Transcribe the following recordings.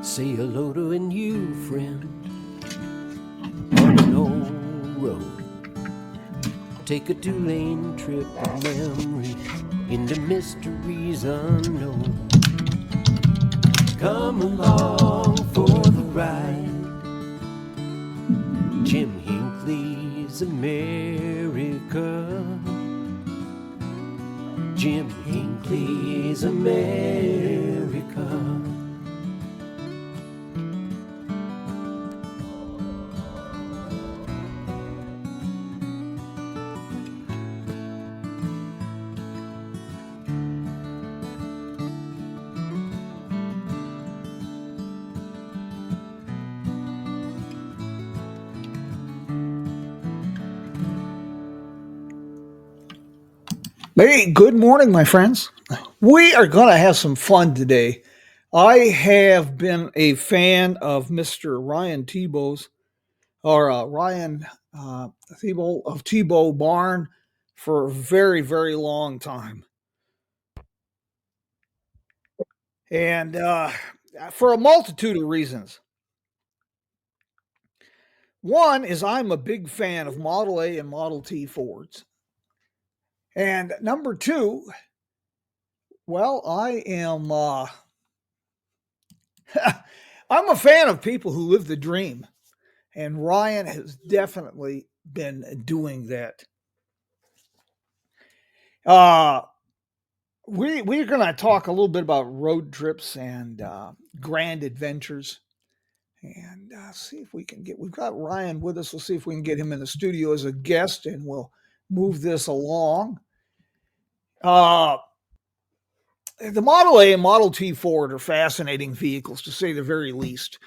Say hello to a new friend on an old road. Take a 2-lane trip of memory into mysteries unknown. Come along for the ride. Jim Hinckley's America. Jim Hinckley's America. Hey, good morning, my friends. We are going to have some fun today. I have been a fan of Mr. Ryan Thibeault's, Ryan Thibeault of Tebo Barn for a very, very long time. And for a multitude of reasons. One is I'm a big fan of Model A and Model T Fords. And number two, well, I am I'm a fan of people who live the dream, and Ryan has definitely been doing that. We're going to talk a little bit about road trips and grand adventures, and see if we can we've got Ryan with us. We'll see if we can get him in the studio as a guest, and we'll move this along. The Model A and Model T Ford are fascinating vehicles, to say the very least.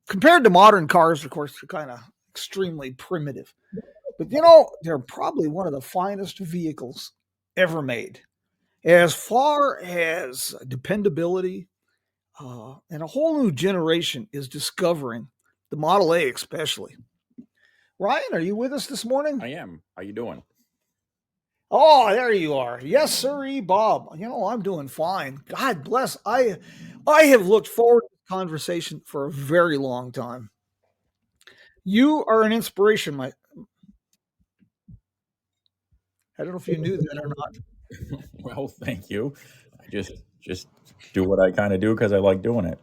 Compared to modern cars, of course, they're kind of extremely primitive. But, they're probably one of the finest vehicles ever made. As far as dependability, and a whole new generation is discovering the Model A especially. Ryan, are you with us this morning? I am. How you doing? Oh, there you are. Yes, sir, Bob. I'm doing fine. God bless. I have looked forward to this conversation for a very long time. You are an inspiration, I don't know if you knew that or not. Well, thank you. I just do what I kind of do because I like doing it.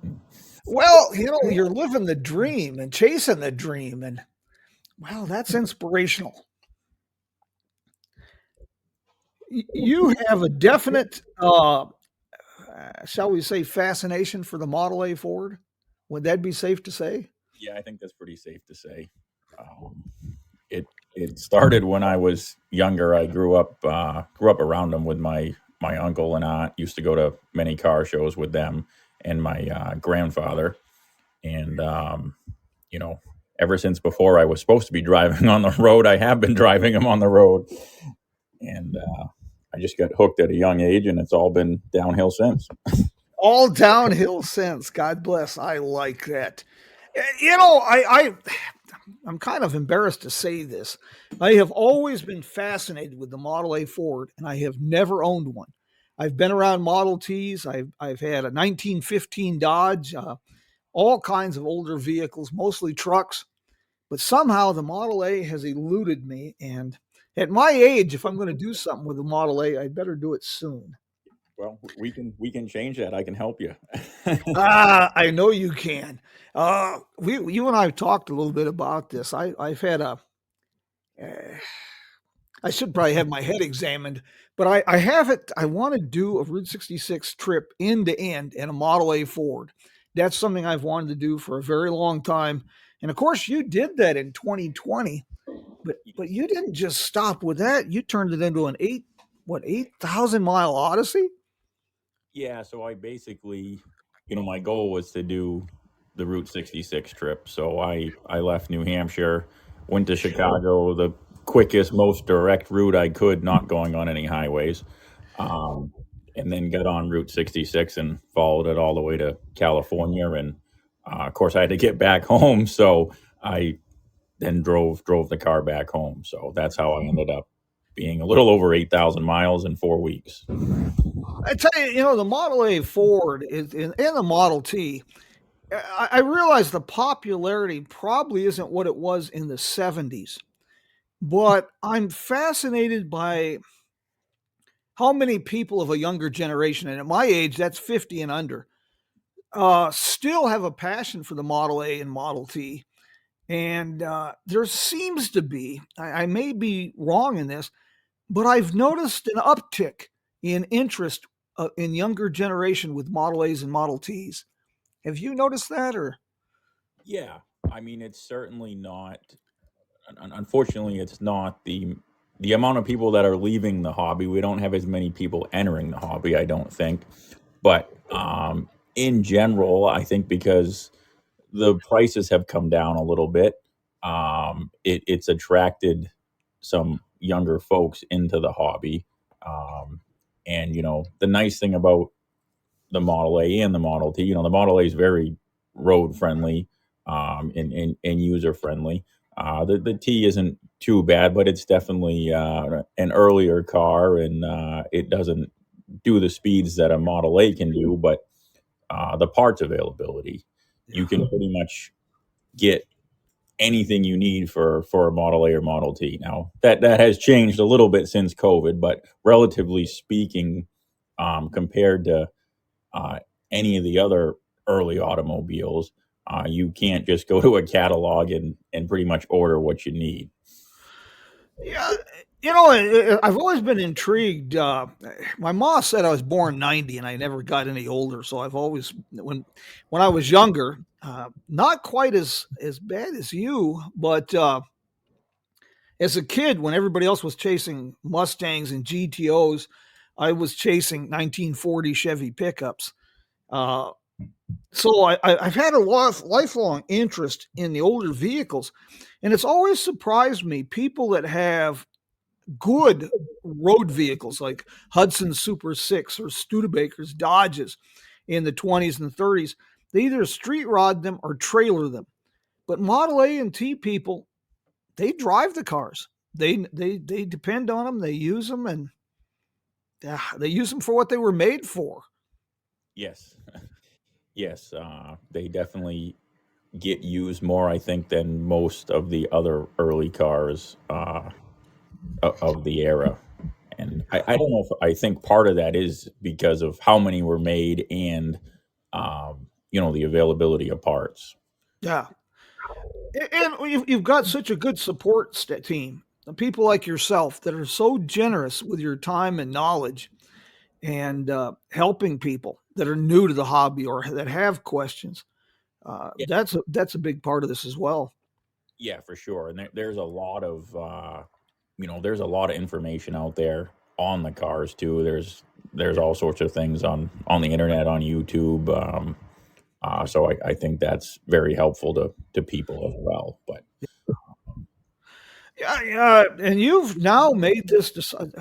Well, you're living the dream and chasing the dream, and wow, that's inspirational. You have a definite, shall we say, fascination for the Model A Ford. Would that be safe to say? Yeah, I think that's pretty safe to say. It started when I was younger. I grew up around them with my uncle and aunt. Used to go to many car shows with them and my grandfather. And ever since before I was supposed to be driving on the road, I have been driving them on the road. And I just got hooked at a young age, and it's all been downhill since. All downhill since. God bless. I like that. I'm kind of embarrassed to say this. I have always been fascinated with the Model A Ford, and I have never owned one. I've been around Model Ts. I've had a 1915 Dodge, all kinds of older vehicles, mostly trucks. But somehow the Model A has eluded me. And at my age, if I'm going to do something with the Model A, I'd better do it soon. Well, we can change that. I can help you. I know you can. You and I talked a little bit about this. I've had I should probably have my head examined, but I have it. I want to do a Route 66 trip end to end in a Model A Ford. That's something I've wanted to do for a very long time. And of course, you did that in 2020, but you didn't just stop with that. You turned it into an 8,000-mile odyssey. Yeah, so I basically, my goal was to do the Route 66 trip. So I left New Hampshire, went to Chicago, the quickest, most direct route I could, not going on any highways, and then got on Route 66 and followed it all the way to California. And of course, I had to get back home, so I then drove the car back home. So that's how I ended up being a little over 8,000 miles in 4 weeks. I tell you, the Model A Ford and the Model T, I realize the popularity probably isn't what it was in the 70s, but I'm fascinated by how many people of a younger generation, and at my age, that's 50 and under, still have a passion for the Model A and Model T. And there seems to be, I may be wrong in this, but I've noticed an uptick in interest in younger generation with Model A's and Model T's. Have you noticed that, or? Yeah, I mean, it's certainly not. Unfortunately, it's not the amount of people that are leaving the hobby. We don't have as many people entering the hobby, I don't think. But in general, I think because the prices have come down a little bit, it's attracted some younger folks into the hobby. And the nice thing about the Model A and the Model T, the Model A is very road friendly, and user friendly. The T isn't too bad, but it's definitely an earlier car, and it doesn't do the speeds that a Model A can do. But the parts availability, you can pretty much get anything you need for a Model A or Model T. Now that has changed a little bit since COVID, but relatively speaking, compared to uh, any of the other early automobiles, you can't just go to a catalog and pretty much order what you need. Yeah, I've always been intrigued. My mom said I was born '90, and I never got any older. So I've always, when I was younger, not quite as bad as you, but as a kid, when everybody else was chasing Mustangs and GTOs, I was chasing 1940 Chevy pickups. Uh, so I've had a lifelong interest in the older vehicles, and it's always surprised me people that have good road vehicles like Hudson Super 6 or Studebakers Dodges in the 20s and 30s. They either street rod them or trailer them. But Model A and T people, they drive the cars. They depend on them. They use them, and they use them for what they were made for. Yes, yes, they definitely get used more, I think, than most of the other early cars of the era. And I don't know if I think part of that is because of how many were made and the availability of parts. Yeah, and you've got such a good support team. People like yourself that are so generous with your time and knowledge, and helping people that are new to the hobby or that have questions. Yeah, That's a big part of this as well. yeah, for sure. And there's a lot of there's a lot of information out there on the cars too. There's all sorts of things on the internet, on YouTube. So I think that's very helpful to people as well. But Yeah, yeah, and you've now made this,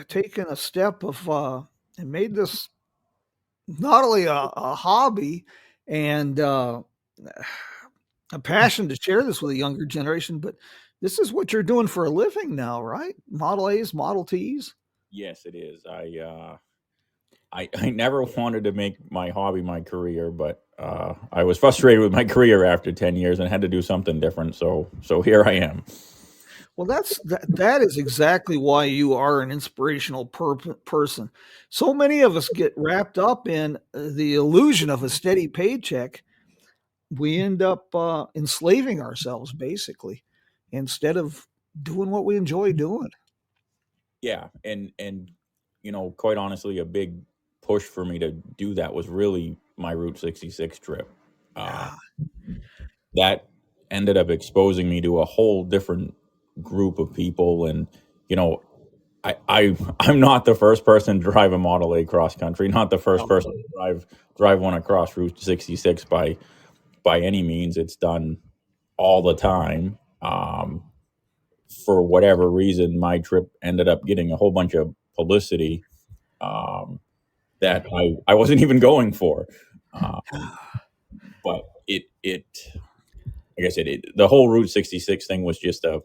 taken a step of, and made this not only a hobby and a passion to share this with a younger generation, but this is what you're doing for a living now, right? Model A's, Model T's. yes, it is. I never wanted to make my hobby my career, but I was frustrated with my career after 10 years and had to do something different. So here I am. Well, that is exactly why you are an inspirational person. So many of us get wrapped up in the illusion of a steady paycheck. We end up enslaving ourselves, basically, instead of doing what we enjoy doing. Yeah, and quite honestly, a big push for me to do that was really my Route 66 trip. Uh, Yeah. that ended up exposing me to a whole different group of people, and you know, I'm not the first person to drive a Model A cross country, not the first No. person to drive one across Route 66 by any means. It's done all the time. For whatever reason, my trip ended up getting a whole bunch of publicity um, that I wasn't even going for. Um, but it like I said, the whole Route 66 thing was just a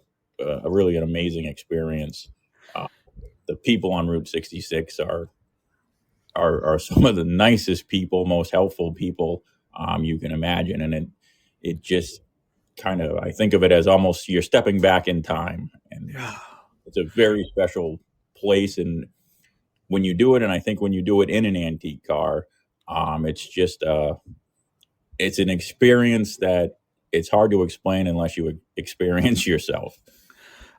really an amazing experience. Uh, the people on Route 66 are are some of the nicest people, most helpful people you can imagine, and it just kind of, I think of it as almost you're stepping back in time, and it's a very special place. And when you do it, and I think when you do it in an antique car, it's just it's an experience that it's hard to explain unless you experience yourself.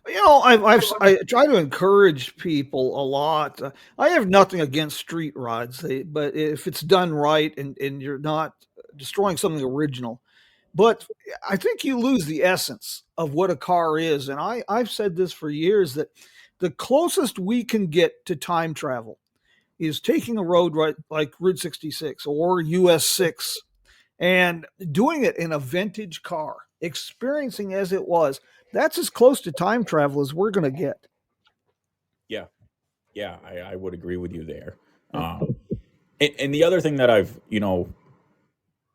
I try to encourage people a lot. I have nothing against street rods, but if it's done right and you're not destroying something original, but I think you lose the essence of what a car is. And I've said this for years, that the closest we can get to time travel is taking a road right like Route 66 or US 6 and doing it in a vintage car, experiencing as it was. That's as close to time travel as we're going to get. Yeah, I would agree with you there. And the other thing that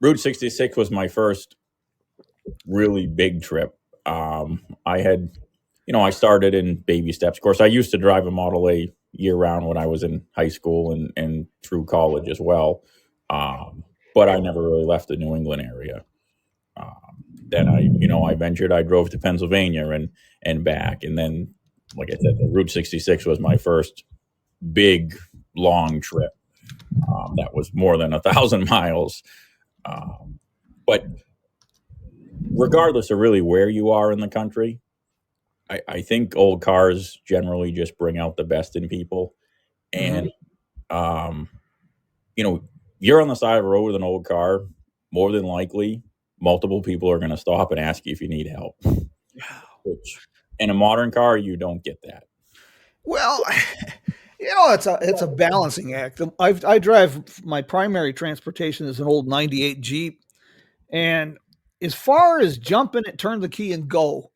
Route 66 was my first really big trip. I started in baby steps. Of course, I used to drive a Model A year round when I was in high school and through college as well. But I never really left the New England area. Then I ventured. I drove to Pennsylvania and back, and then, like I said, the Route 66 was my first big long trip. That was more than 1,000 miles. But regardless of really where you are in the country, I think old cars generally just bring out the best in people. And you're on the side of the road with an old car, more than likely multiple people are going to stop and ask you if you need help. Which, in a modern car, you don't get that. Well, it's a balancing act. I drive, my primary transportation is an old 98 Jeep. And as far as jump in it, turn the key and go,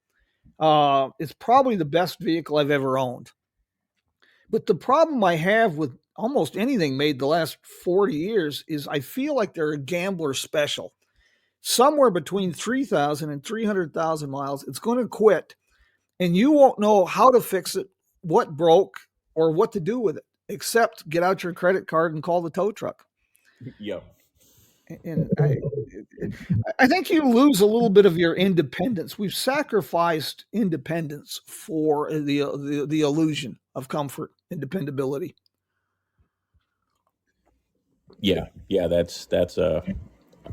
it's probably the best vehicle I've ever owned. But the problem I have with almost anything made the last 40 years is I feel like they're a gambler special. Somewhere between 3,000 and 300,000 miles, it's going to quit, and you won't know how to fix it, what broke, or what to do with it, except get out your credit card and call the tow truck. Yep. And I think you lose a little bit of your independence. We've sacrificed independence for the illusion of comfort and dependability. Yeah, that's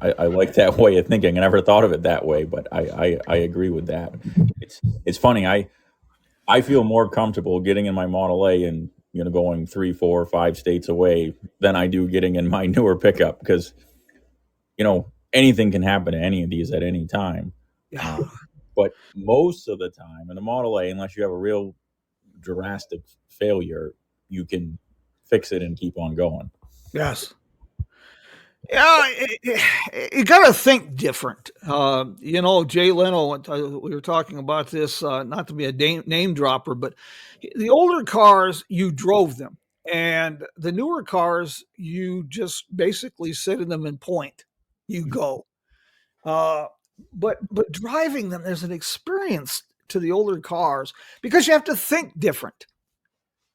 I like that way of thinking. I never thought of it that way, but I agree with that. It's funny. I feel more comfortable getting in my Model A and going 3, 4, 5 states away than I do getting in my newer pickup, because anything can happen to any of these at any time. But most of the time in the Model A, unless you have a real drastic failure, you can fix it and keep on going. Yes. Yeah, you got to think different. Jay Leno, we were talking about this, not to be a name dropper, but the older cars, you drove them. And the newer cars, you just basically sit in them and point. You go. But driving them, there's an experience to the older cars because you have to think different.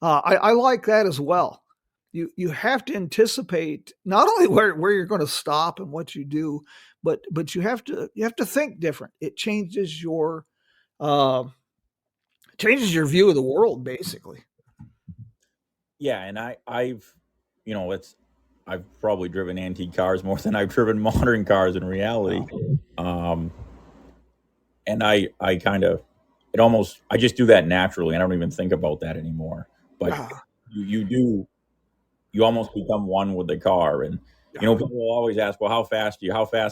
I like that as well. You have to anticipate not only where you're going to stop and what you do, but you have to think different. It changes your view of the world, basically. Yeah, and I've probably driven antique cars more than I've driven modern cars in reality. And I kind of I just do that naturally. I don't even think about that anymore. But you almost become one with the car. And people will always ask, well, how fast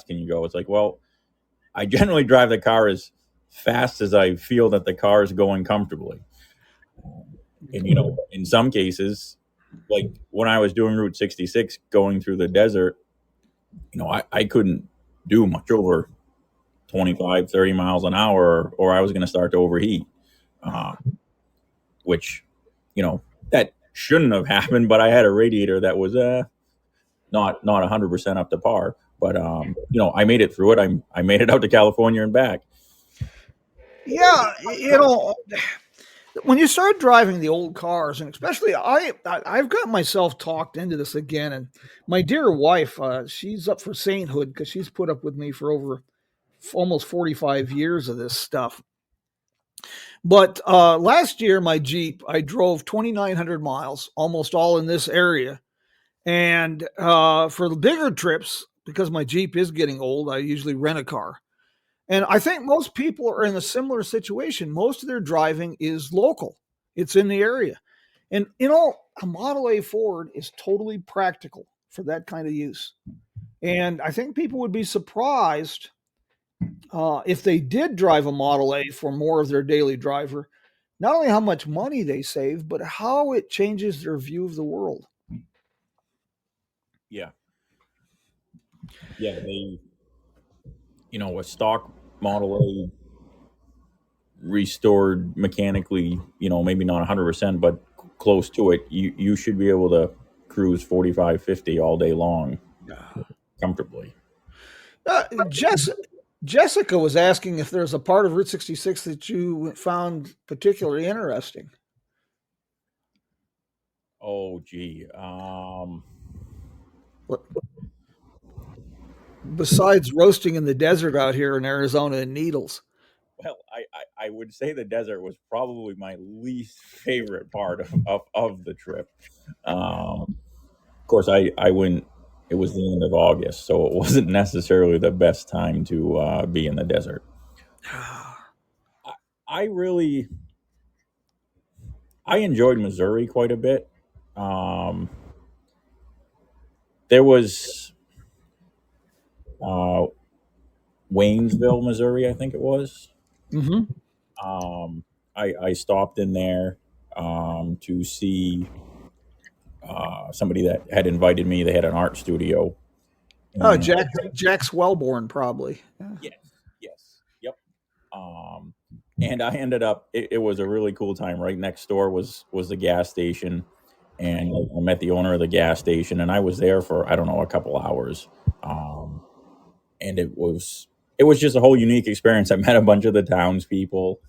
can you go? It's like, well, I generally drive the car as fast as I feel that the car is going comfortably. And in some cases, like when I was doing Route 66 going through the desert, I couldn't do much over 25, 30 miles an hour, or I was going to start to overheat, which, that shouldn't have happened, but I had a radiator that was not 100% up to par. But I made it through it. I made it out to California and back. Yeah, When you start driving the old cars, and especially I've got myself talked into this again, and my dear wife, she's up for sainthood because she's put up with me for over almost 45 years of this stuff. But last year, my Jeep, I drove 2,900 miles, almost all in this area. And for the bigger trips, because my Jeep is getting old, I usually rent a car. And I think most people are in a similar situation. Most of their driving is local, it's in the area. And, a Model A Ford is totally practical for that kind of use. And I think people would be surprised if they did drive a Model A for more of their daily driver, not only how much money they save, but how it changes their view of the world. Yeah. Yeah. A stock Model A restored mechanically, maybe not 100%, but close to it, you should be able to cruise 45, 50 all day long comfortably. Jessica was asking if there's a part of Route 66 that you found particularly interesting. Oh, gee. Besides roasting in the desert out here in Arizona and needles. Well, I would say the desert was probably my least favorite part of the trip. Of course, I went, it was the end of August, so it wasn't necessarily the best time to be in the desert. I enjoyed Missouri quite a bit. There was Waynesville, Missouri, I think it was. Mm-hmm. I stopped in there to see somebody that had invited me. They had an art studio. Oh, Jack's Wellborn, probably. Yeah. Yes. Yep. And I ended up. It was a really cool time. Right next door was the gas station, and I met the owner of the gas station, and I was there for, I don't know, a couple hours. And it was just a whole unique experience. I met a bunch of the townspeople,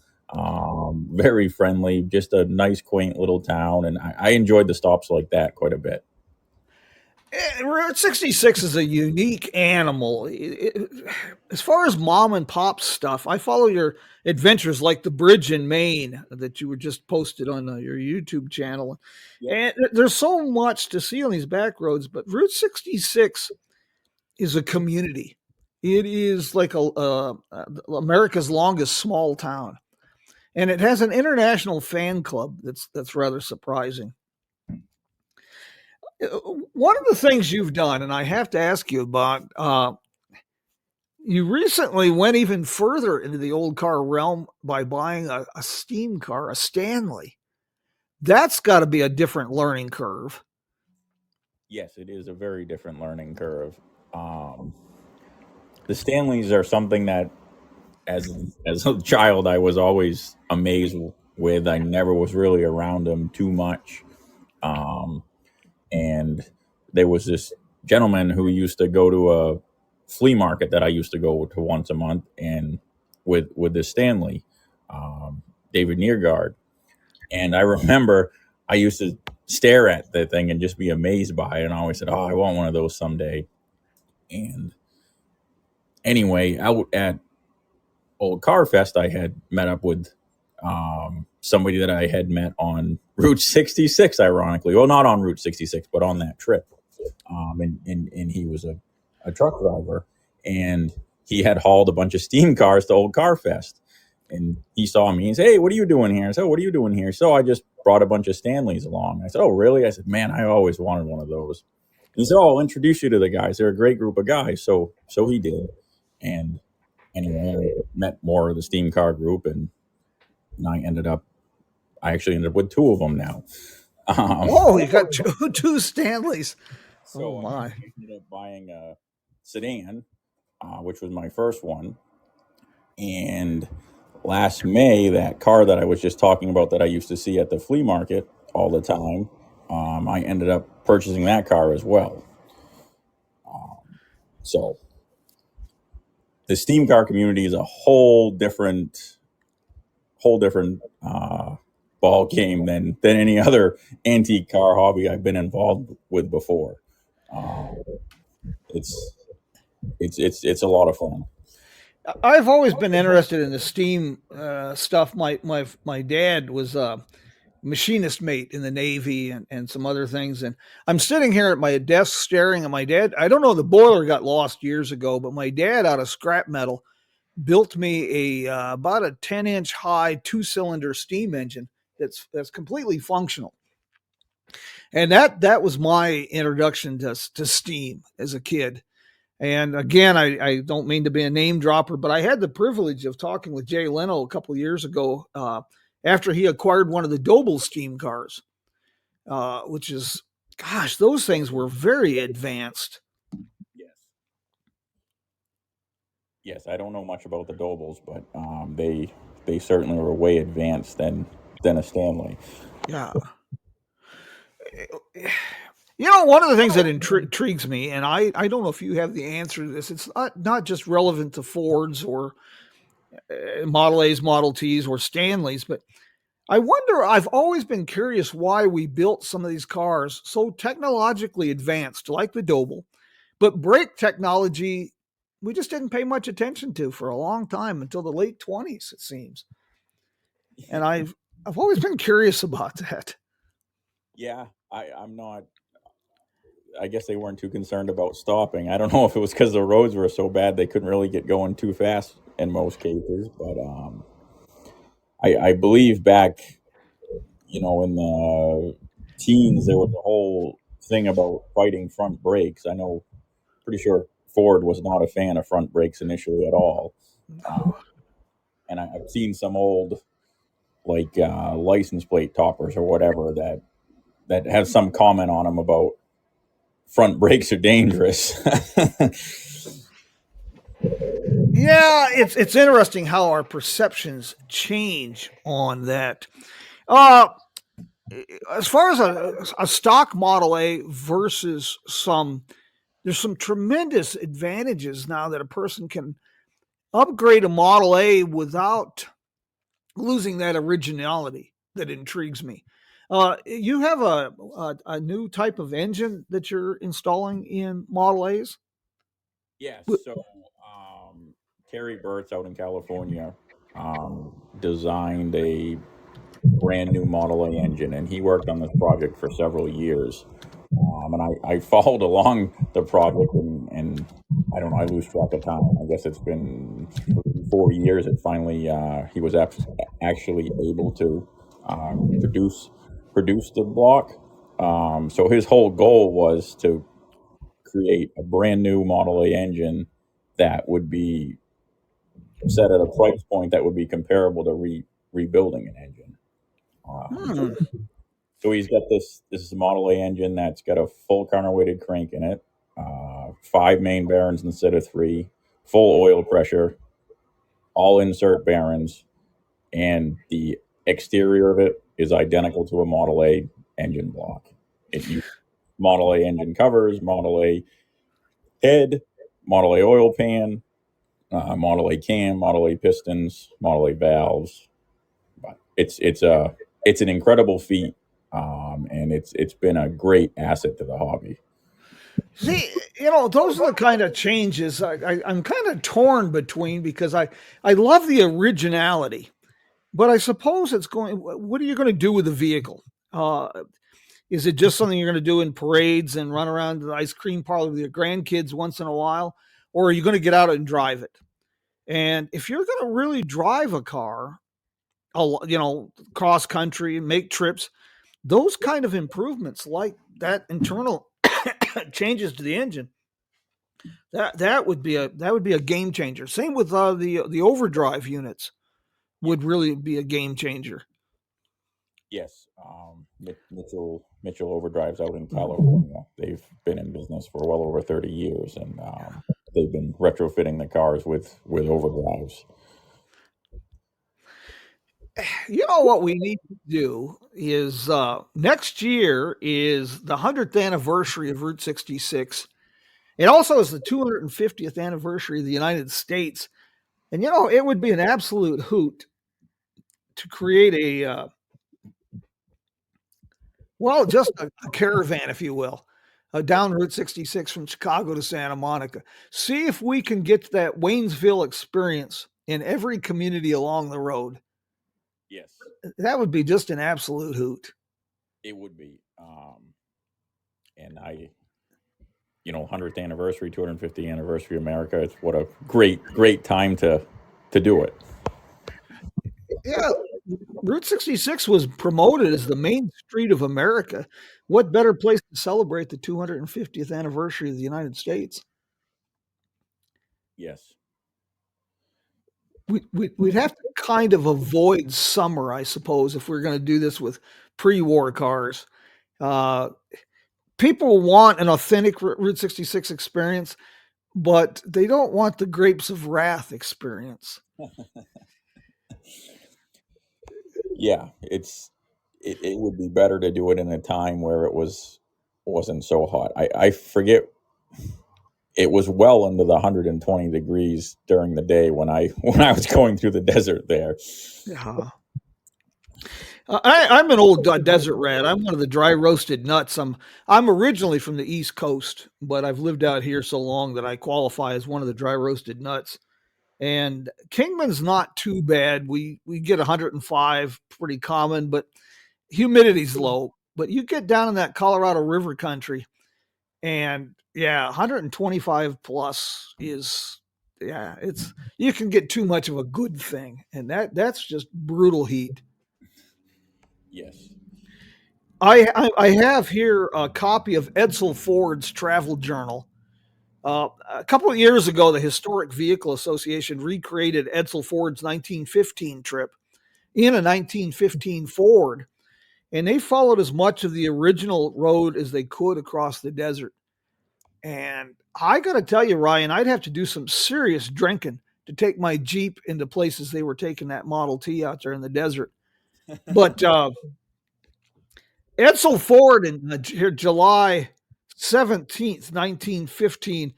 very friendly, just a nice, quaint little town, and I enjoyed the stops like that quite a bit. Route 66 is a unique animal. As far as mom and pop stuff, I follow your adventures like the bridge in Maine that you were just posted on your YouTube channel. Yep. And there's so much to see on these back roads, but Route 66 is a community. It is like America's longest small town. And it has an international fan club that's rather surprising. One of the things you've done, and I have to ask you about, you recently went even further into the old car realm by buying a steam car, a Stanley. That's got to be a different learning curve. Yes, it is a very different learning curve. The Stanleys are something that, as a child, I was always amazed with. I never was really around them too much. And there was this gentleman who used to go to a flea market that I used to go to once a month, and with this Stanley, David Neargard. And I remember I used to stare at the thing and just be amazed by it, and I always said, "Oh, I want one of those someday." And anyway, out at Old Car Fest, I had met up with somebody that I had met on Route 66, ironically. Well, not on Route 66, but on that trip. And he was a truck driver, and he had hauled a bunch of steam cars to Old Car Fest. And he saw me and said, "Hey, what are you doing here?" I said, "Oh, what are you doing here?" So I just brought a bunch of Stanleys along. I said, "Oh, really?" I said, "Man, I always wanted one of those." And he said, "Oh, I'll introduce you to the guys. They're a great group of guys." So he did. And anyway, I met more of the steam car group, and I actually ended up with two of them now. You got two Stanleys. So I ended up buying a Sedan, which was my first one. And last May, that car that I was just talking about that I used to see at the flea market all the time, I ended up purchasing that car as well. So the steam car community is a whole different ball game than any other antique car hobby I've been involved with before. It's it's a lot of fun. I've always been interested in the steam stuff. My dad was a machinist mate in the Navy and some other things. And I'm sitting here at my desk staring at my dad. I don't know, the boiler got lost years ago, but my dad out of scrap metal built me about a 10-inch high 2-cylinder steam engine that's completely functional. And that was my introduction to steam as a kid. And again, I don't mean to be a name dropper, but I had the privilege of talking with Jay Leno a couple of years ago after he acquired one of the Doble steam cars, which is, gosh, those things were very advanced. Yes. Yes, I don't know much about the Dobles, but they certainly were way advanced than a Stanley. Yeah. You know, one of the things that intrigues me, and I don't know if you have the answer to this, it's not just relevant to Fords or Model A's, Model T's, or Stanleys, but I wonder, I've always been curious why we built some of these cars so technologically advanced, like the Doble, but brake technology, we just didn't pay much attention to for a long time until the late 20s, it seems. And I've always been curious about that. Yeah, I'm not. I guess they weren't too concerned about stopping. I don't know if it was because the roads were so bad they couldn't really get going too fast in most cases. But I believe back, in the teens, there was a whole thing about fighting front brakes. I know, pretty sure Ford was not a fan of front brakes initially at all. And I've seen some old, like license plate toppers or whatever that have some comment on them about front brakes are dangerous. Yeah, it's interesting how our perceptions change on that. As far as a stock Model A versus there's some tremendous advantages now that a person can upgrade a Model A without losing that originality that intrigues me. You have a new type of engine that you're installing in Model A's? Yes. So Terry Burt's out in California designed a brand new Model A engine, and he worked on this project for several years. And I followed along the project, and I don't know, I lose track of time. I guess it's been 4 years. And finally, he was actually able to produce the block. So his whole goal was to create a brand new Model A engine that would be set at a price point that would be comparable to rebuilding an engine. So he's got this Model A engine that's got a full counterweighted crank in it, 5 main bearings instead of 3, full oil pressure, all insert bearings, and the exterior of it is identical to a Model A engine block. It uses Model A engine covers, Model A head, Model A oil pan, Model A cam, Model A pistons, Model A valves. But it's an incredible feat, and it's been a great asset to the hobby. See, those are the kind of changes I'm kind of torn between, because I love the originality, but I suppose what are you going to do with the vehicle? Is it just something you're going to do in parades and run around the ice cream parlor with your grandkids once in a while? Or are you going to get out and drive it? And if you're going to really drive a car, cross country and make trips, those kind of improvements like that internal changes to the engine, that would be a game changer. Same with the overdrive units would really be a game changer. Yes, Mitchell Overdrive's out in California. They've been in business for well over 30 years, and they've been retrofitting the cars with overdrives. You know what we need to do is next year is the 100th anniversary of Route 66. It also is the 250th anniversary of the United States. And, it would be an absolute hoot to create Well, just a caravan, if you will, down Route 66 from Chicago to Santa Monica. See if we can get that Waynesville experience in every community along the road. Yes, That would be just an absolute hoot. it would be. And 100th anniversary, 250th anniversary of America. It's what a great time to do it. Yeah, Route 66 was promoted as the main street of America. What better place to celebrate the 250th anniversary of the United States? Yes. We'd have to kind of avoid summer, I suppose, if we're going to do this with pre-war cars. Uh, People want an authentic Route 66 experience, but they don't want the Grapes of Wrath experience. Yeah, it would be better to do it in a time where wasn't so hot. I forget, it was well into the 120 degrees during the day when I was going through the desert there. Yeah. I'm an old desert rat. I'm one of the dry roasted nuts. I'm originally from the East Coast, but I've lived out here so long that I qualify as one of the dry roasted nuts. And Kingman's not too bad. We get 105 pretty common, but humidity's low. But you get down in that Colorado River country, and yeah, 125 plus is it's you can get too much of a good thing, and that's just brutal heat. Yes. I have here a copy of Edsel Ford's travel journal. A couple of years ago, the Historic Vehicle Association recreated Edsel Ford's 1915 trip in a 1915 Ford, and they followed as much of the original road as they could across the desert. And I got to tell you, Ryan, I'd have to do some serious drinking to take my Jeep into places they were taking that Model T out there in the desert. But Edsel Ford in July 17th, 1915,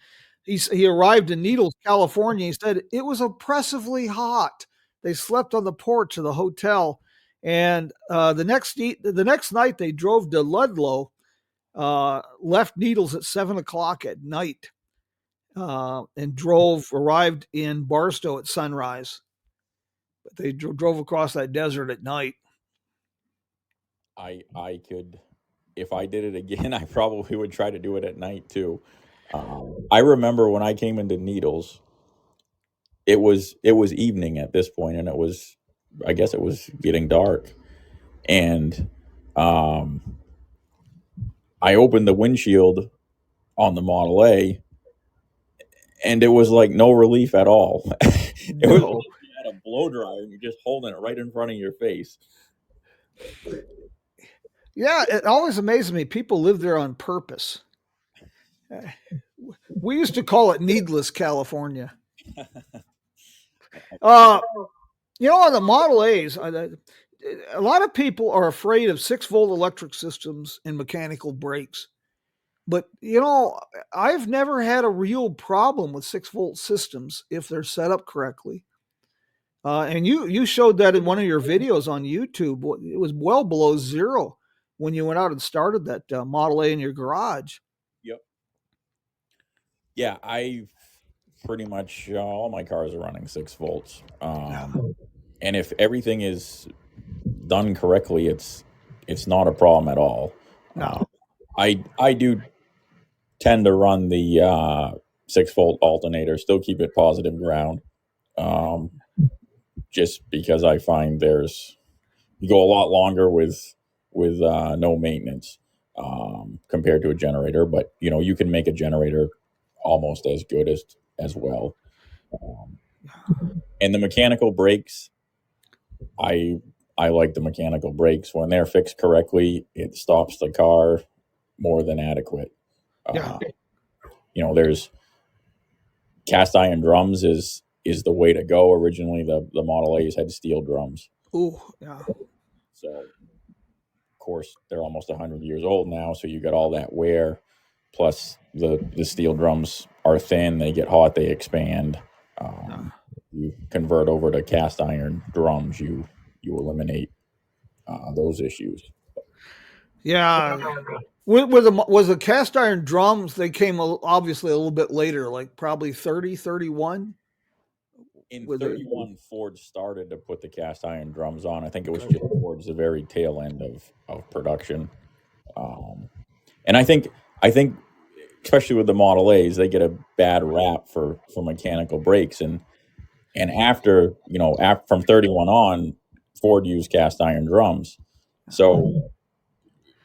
he arrived in Needles, California. He said it was oppressively hot. They slept on the porch of the hotel, and the next night they drove to Ludlow, left Needles at 7 o'clock at night, and arrived in Barstow at sunrise. But they drove across that desert at night. I could, if I did it again, I probably would try to do it at night too. I remember when I came into Needles, it was evening at this point, and I guess it was getting dark, and I opened the windshield on the Model A, and it was like no relief at all. It was like you had a blow dryer and you're just holding it right in front of your face. Yeah, it always amazes me. People live there on purpose. We used to call it Needless California. On the Model A's, a lot of people are afraid of 6-volt electric systems and mechanical brakes. But, I've never had a real problem with 6-volt systems if they're set up correctly. And you showed that in one of your videos on YouTube. It was well below zero when you went out and started that Model A in your garage. Yep. Yeah, I pretty much all my cars are running 6 volts. And if everything is done correctly, it's not a problem at all. No. I do tend to run the 6-volt alternator, still keep it positive ground, just because I find you go a lot longer with no maintenance compared to a generator. But you can make a generator almost as good as well. And the mechanical brakes, I like the mechanical brakes. When they're fixed correctly, it stops the car more than adequate. There's cast iron drums is the way to go. Originally, the Model A's had steel drums. Oh, yeah. So, of course, they're almost 100 years old now, so you got all that wear. Plus, the steel drums are thin. They get hot. They expand. You convert over to cast iron drums, you eliminate those issues. Yeah. Was the cast iron drums? They came obviously a little bit later, like probably 30, 31. In Were they? 31, Ford started to put the cast iron drums on. I think it was Okay. just towards the very tail end of production. And I think especially with the Model A's, they get a bad rap for mechanical brakes. And after, from 31 on, Ford used cast iron drums. So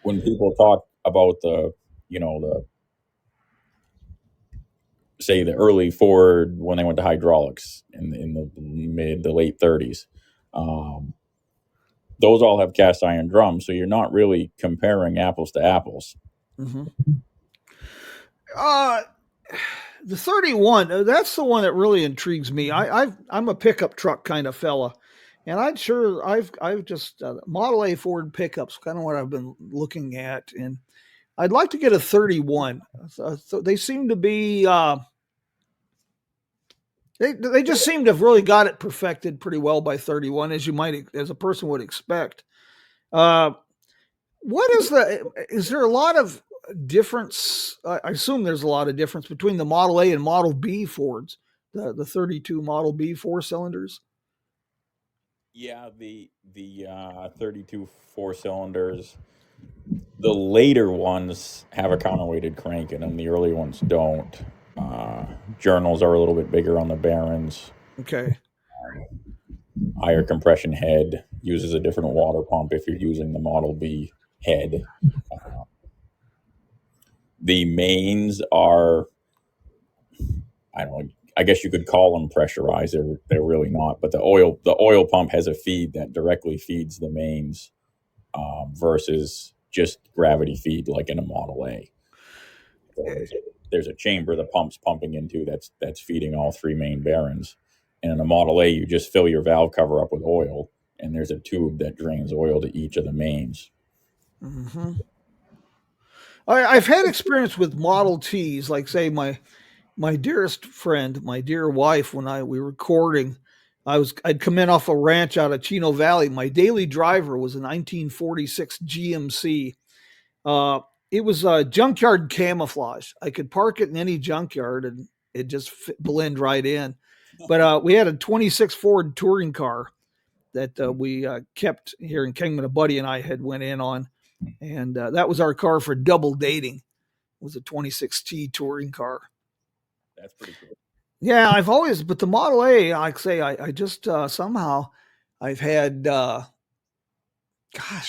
when people talk about the say the early Ford when they went to hydraulics in the mid to late 30s, those all have cast iron drums. So you're not really comparing apples to apples. Mm-hmm. Uh, the 31, that's the one that really intrigues me. I'm a pickup truck kind of fella, and I've just Model A Ford pickups, kind of what I've been looking at, and I'd like to get a 31. So they seem to be they just seem to have really got it perfected pretty well by 31, as a person would expect. Uh, what is there a lot of difference? I assume there's a lot of difference between the Model A and Model B Fords, the 32 Model B 4 cylinders. Yeah, the 32 4 cylinders. The later ones have a counterweighted crank in them. The early ones don't. Journals are a little bit bigger on the Barons. Okay. Higher compression head uses a different water pump if you're using the Model B head. The mains are, I don't know, I guess you could call them pressurized. They're really not. But the oil pump has a feed that directly feeds the mains versus just gravity feed like in a Model A. So there's a chamber the pump's pumping into that's feeding all three main bearings. And in a Model A, you just fill your valve cover up with oil, and there's a tube that drains oil to each of the mains. Mm-hmm. I've had experience with Model Ts, like say my dearest friend, my dear wife, when we were courting, I'd come in off a ranch out of Chino Valley. My daily driver was a 1946 GMC. It was junkyard camouflage. I could park it in any junkyard and it just blend right in. But we had a 26 Ford touring car that we kept here in Kingman. A buddy and I had went in on, and that was our car for double dating. It was a 26T touring car. That's pretty cool. Yeah, but the Model A, like I say, I just somehow I've had, gosh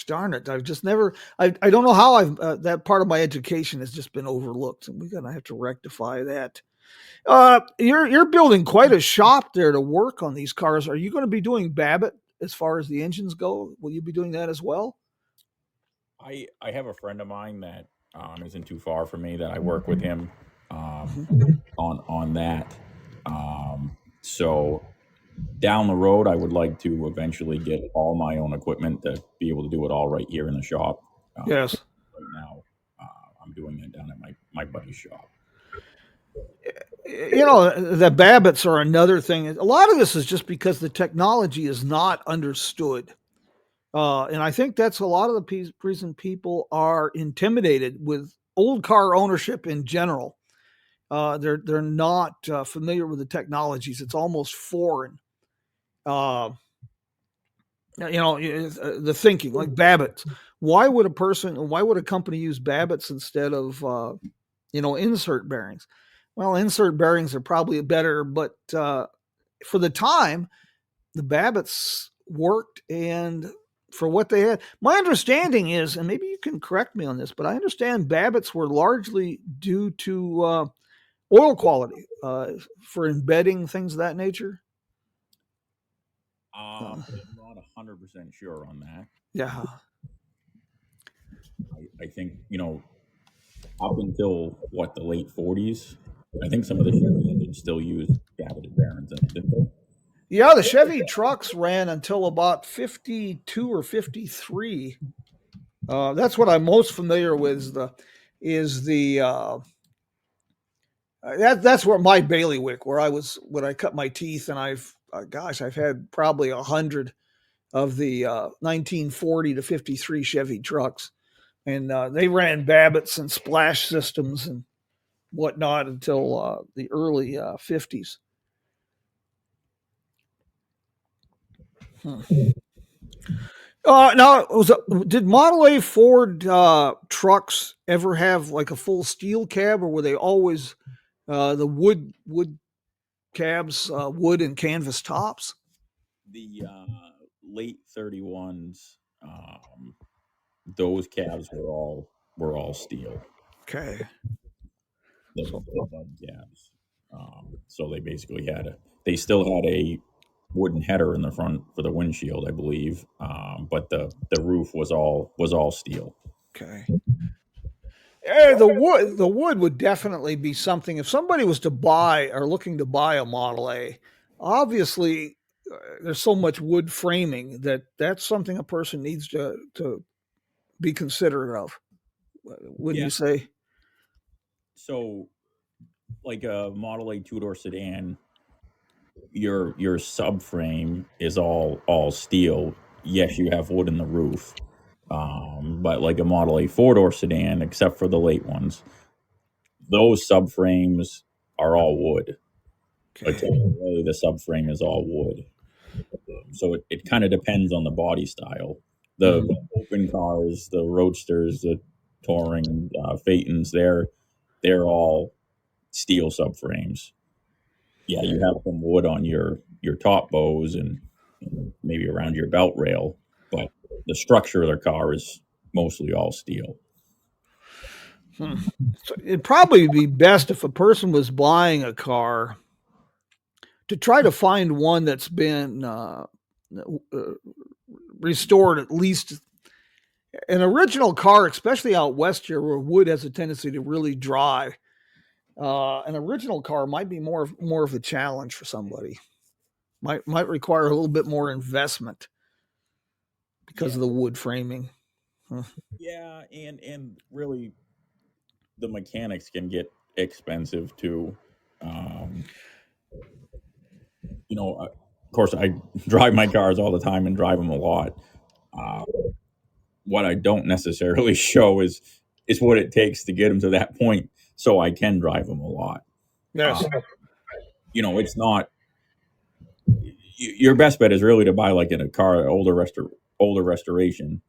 darn it, I've just never, I don't know how that part of my education has just been overlooked, and we're gonna have to rectify that. You're building quite a shop there to work on these cars. Are you going to be doing Babbitt as far as the engines go? Will you be doing that as well? I have a friend of mine that isn't too far from me that I work with him on that. So down the road, I would like to eventually get all my own equipment to be able to do it all right here in the shop. Yes. Right now, I'm doing it down at my buddy's shop. The Babbitts are another thing. A lot of this is just because the technology is not understood. And I think that's a lot of the reason people are intimidated with old car ownership in general. They're not familiar with the technologies. It's almost foreign. The thinking like Babbitt's. Why would a company use Babbitt's instead of insert bearings? Well, insert bearings are probably better, but for the time, the Babbitts worked, and for what they had, my understanding is, and maybe you can correct me on this, but I understand Babbitts were largely due to oil quality for embedding, things of that nature. I'm not 100% sure on that. Yeah. I think, up until the late 40s, I think some of the Chevy engines still use gaveted bearings in it, didn't they? Yeah, the Chevy trucks ran until about 52 or 53. That's what I'm most familiar with. That's where my bailiwick, where I was when I cut my teeth, and I've had probably 100 of the 1940 to 53 Chevy trucks. and they ran Babbitts and splash systems and whatnot until the early 50s. Now, did Model A Ford trucks ever have like a full steel cab, or were they always the wood cabs, wood and canvas tops? The late 31s, those cabs were all steel. Okay. The bug cabs. So they basically they still had a wooden header in the front for the windshield, I believe, but the roof was all steel. Okay. The wood would definitely be something. If somebody was to buy or looking to buy a Model A, obviously there's so much wood framing that's something a person needs to be considerate of. Wouldn't you say? So, like a Model A two-door sedan, your subframe is all steel. Yes, you have wood in the roof, but like a Model A four-door sedan, except for the late ones, those subframes are all wood. Okay. But generally, the subframe is all wood. So it kind of depends on the body style. The open cars, the Roadsters, the Touring, Phaetons, they're all steel subframes. Yeah, you have some wood on your top bows and maybe around your belt rail, but the structure of the car is mostly all steel. So it'd probably be best if a person was buying a car to try to find one that's been restored at least. An original car, especially out west here where wood has a tendency to really dry, an original car might be more of a challenge for somebody. Might require a little bit more investment because of the wood framing. Yeah, and really, the mechanics can get expensive too. Of course, I drive my cars all the time and drive them a lot. What I don't necessarily show is what it takes to get them to that point, so I can drive them a lot. Yes. It's not. Your best bet is really to buy like in a car older restoration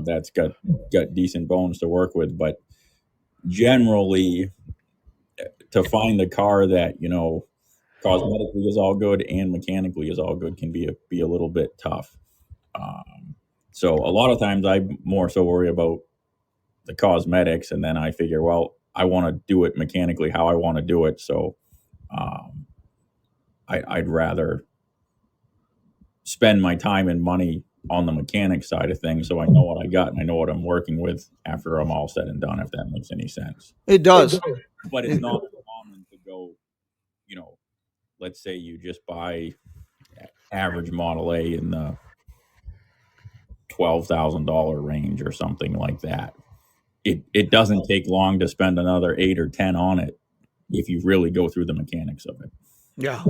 that's got decent bones to work with, but generally to find the car that cosmetically is all good and mechanically is all good can be a little bit tough. So a lot of times I more so worry about the cosmetics, and then I figure, well, I want to do it mechanically how I want to do it. So I'd rather spend my time and money on the mechanic side of things, so I know what I got and I know what I'm working with after I'm all said and done, if that makes any sense. It does. But it's not common to go, let's say you just buy average Model A in the $12,000 range or something like that. It doesn't take long to spend another 8 or 10 on it if you really go through the mechanics of it. Yeah.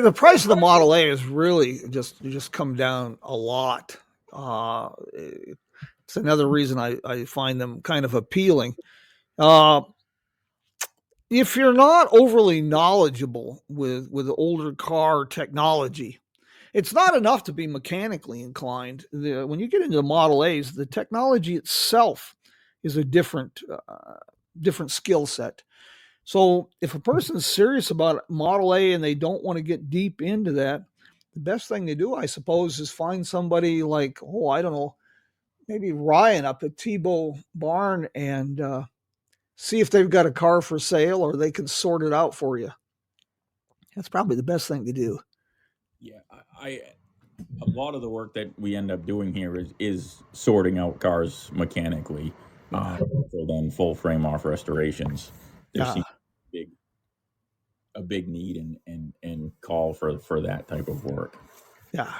The price of the Model A is really just come down a lot. It's another reason I find them kind of appealing. If you're not overly knowledgeable with older car technology, it's not enough to be mechanically inclined. When you get into the Model A's, the technology itself is a different skill set. So if a person's serious about Model A and they don't want to get deep into that, the best thing to do, I suppose, is find somebody like, I don't know, maybe Ryan up at Tebo Barn and see if they've got a car for sale or they can sort it out for you. That's probably the best thing to do. Yeah, a lot of the work that we end up doing here is sorting out cars mechanically, so then full frame off restorations. There's a big need and call for that type of work. Yeah.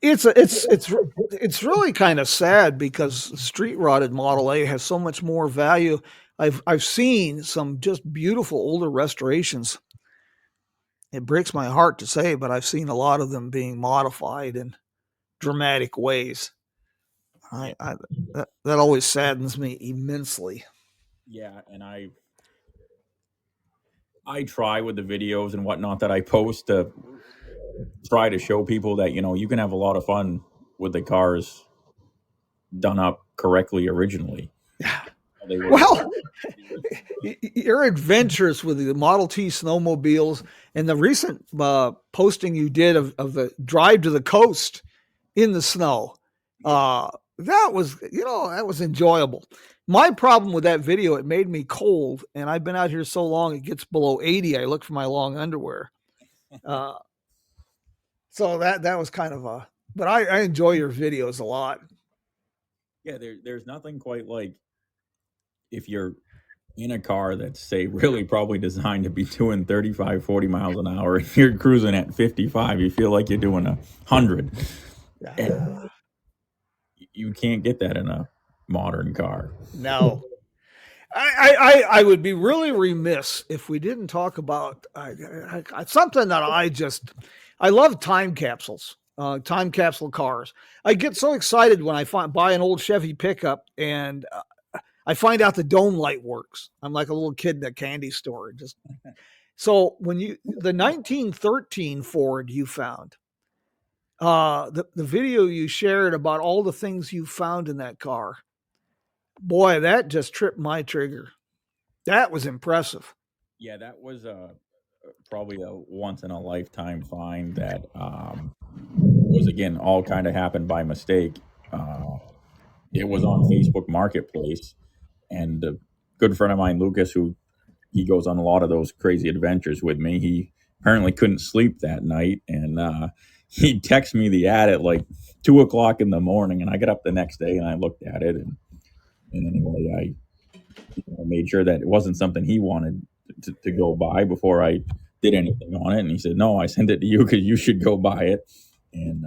It's really kind of sad because street rotted Model A has so much more value. I've seen some just beautiful older restorations. It breaks my heart to say, but I've seen a lot of them being modified in dramatic ways. That always saddens me immensely. Yeah, and I try with the videos and whatnot that I post to try to show people that you can have a lot of fun with the cars done up correctly originally. They were Well, your adventures with the Model T snowmobiles and the recent posting you did of the drive to the coast in the snow, that was enjoyable. My problem with that video, it made me cold, and I've been out here so long it gets below 80. I look for my long underwear. So that was kind of but I enjoy your videos a lot. Yeah, there's nothing quite like if you're in a car that's, say, really probably designed to be doing 35, 40 miles an hour, and you're cruising at 55, you feel like you're doing 100. And you can't get that in a modern car. No. I would be really remiss if we didn't talk about something that I love time capsules, time capsule cars. I get so excited when I buy an old Chevy pickup and I find out the dome light works. I'm like a little kid in a candy store. So when the 1913 Ford you found, the video you shared about all the things you found in that car, boy, that just tripped my trigger. That was impressive. Yeah, that was probably a once in a lifetime find that was, again, all kind of happened by mistake. It was on Facebook Marketplace, and a good friend of mine, Lucas, he goes on a lot of those crazy adventures with me. He apparently couldn't sleep that night, and he texted me the ad at like 2:00 in the morning, and I got up the next day and I looked at it, and anyway, I made sure that it wasn't something he wanted to go buy before I did anything on it. And he said, "No, I sent it to you because you should go buy it." And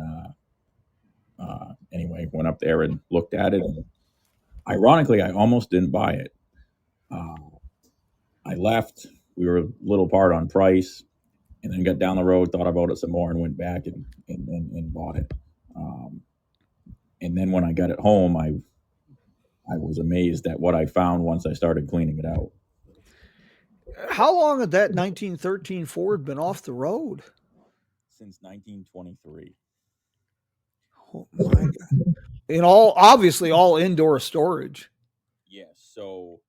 anyway, went up there and looked at it. And ironically, I almost didn't buy it. I left. We were a little part on price, and then got down the road, thought about it some more, and went back and bought it. And then when I got it home, I was amazed at what I found once I started cleaning it out. How long had that 1913 Ford been off the road? Since 1923. Oh my God. Obviously all indoor storage. Yes. So